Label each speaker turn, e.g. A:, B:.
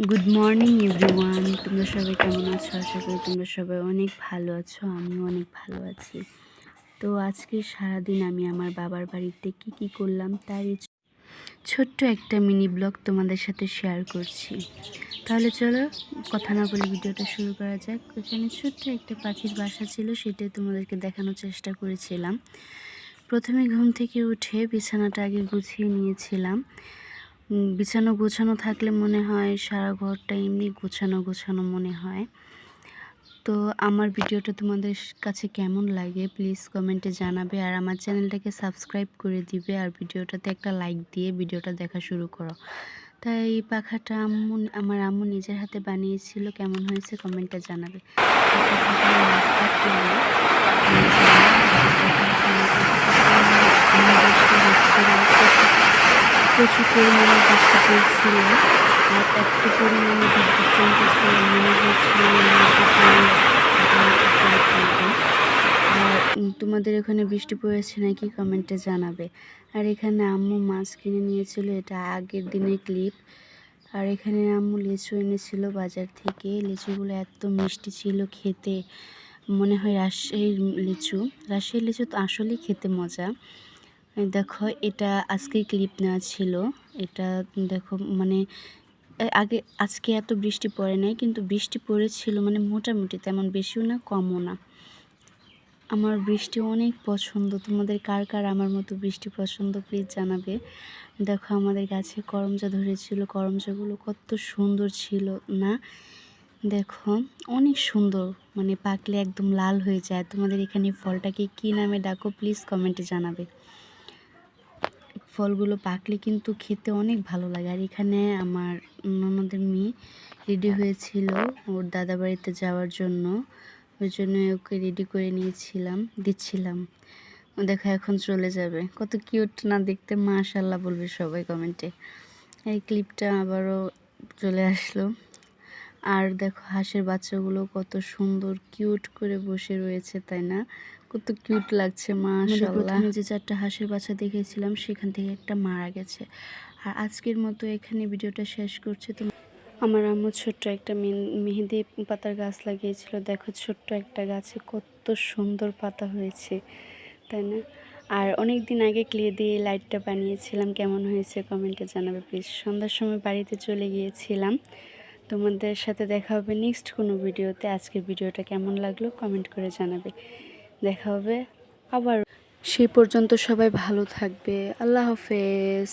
A: Good morning everyone, তোমরা সবাই কেমন আছো? আশা করি তোমরা সবাই অনেক ভালো আছো। আমিও অনেক ভালো আছি। তো আজকে সারাদিন আমি আমার বাবার বাড়িতে কি করলাম তারই ছোট্ট একটা মিনি ব্লগ তোমাদের সাথে শেয়ার করছি। তাহলে চলো কথা না বলে ভিডিওটা শুরু করা যাক। এখানে ছোট্ট একটা পাখির বাসা ছিল, সেটাই তোমাদেরকে দেখানোর চেষ্টা করেছিলাম। প্রথমে ঘুম থেকে উঠে বিছানাটা আগে গুছিয়ে নিয়েছিলাম। বিছানো গোছানো থাকলে মনে হয় সারা ঘরটা এমনি গোছানো গোছানো মনে হয়। তো আমার ভিডিওটা তোমাদের কাছে কেমন লাগে প্লিজ কমেন্টে জানাবে, আর আমার চ্যানেলটাকে সাবস্ক্রাইব করে দিবে, আর ভিডিওটাতে একটা লাইক দিয়ে ভিডিওটা দেখা শুরু করো। তাই এই পাখাটা আমার আম্মু নিজের হাতে বানিয়েছিল, কেমন হয়েছে কমেন্টে জানাবে। প্রচুর পরিমাণে বৃষ্টি পড়ছিল, আর এত পরিমাণে বিদ্যুৎ চমকেছিল, মনে হচ্ছিল আর তোমাদের ওখানে বৃষ্টি পড়েছে নাকি কমেন্টে জানাবে। আর এখানে আম্মু মাছ কিনে নিয়েছিল, এটা আগের দিনের ক্লিপ। আর এখানে আম্মু লিচু এনেছিল বাজার থেকে। লিচুগুলো এত মিষ্টি ছিল খেতে, মনে হয় রাজশাহীর লিচু। রাজশাহীর লিচু তো আসলেই খেতে মজা। দেখো এটা আজকেই ক্লিপ নেওয়া ছিল। এটা দেখো মানে আজকে এত বৃষ্টি পড়ে নাই, কিন্তু বৃষ্টি পড়েছিল মানে মোটামুটি, তেমন বেশিও না কমও না। আমার বৃষ্টি অনেক পছন্দ। তোমাদের কার কার আমার মতো বৃষ্টি পছন্দ প্লিজ জানাবে। দেখো আমাদের গাছে করমচা ধরেছিল, করমচাগুলো কত সুন্দর ছিল না? দেখো অনেক সুন্দর, মানে পাকলে একদম লাল হয়ে যায়। তোমাদের এখানে ফলটাকে কি নামে ডাকো প্লিজ কমেন্টে জানাবে। ফলগুলো পাকলে কিন্তু খেতে অনেক ভালো লাগে। আর এখানে আমার ননদের মেয়ে রেডি হয়েছিল ওর দাদা বাড়িতে যাওয়ার জন্য, ওই জন্য ওকে রেডি করে দিচ্ছিলাম। দেখো এখন চলে যাবে। কত কিউট না দেখতে, মাশাআল্লাহ বলবে সবাই কমেন্টে। এই ক্লিপটা আবারও চলে আসলো। আর দেখো হাঁসের বাচ্চাগুলো কত সুন্দর কিউট করে বসে রয়েছে, তাই না? কত কিউট লাগছে মাশাআল্লাহ। প্রথমে যে 4টা হাঁসের বাচ্চা দেখেছিলাম সেখান থেকে একটা মারা গেছে। আর আজকের মতো এখানে ভিডিওটা শেষ করছি। আমার আম্মু ছোট্ট একটা মেহেদি পাতার গাছ লাগিয়েছিল। দেখো ছোট্ট একটা গাছে কত সুন্দর পাতা হয়েছে, তাই না? আর অনেক দিন আগে ক্লে দিয়ে লাইটটা বানিয়েছিলাম, কেমন হয়েছে কমেন্টে জানাবে প্লিজ। সন্ধ্যার সময় বাড়িতে চলে গিয়েছিলাম। তোমাদের সাথে দেখা হবে নেক্সট কোনো ভিডিওতে। আজকের ভিডিওটা কেমন লাগলো কমেন্ট করে জানাবে। দেখা হবে আবার, সেই পর্যন্ত সবাই ভালো থাকবে। আল্লাহ হাফেজ।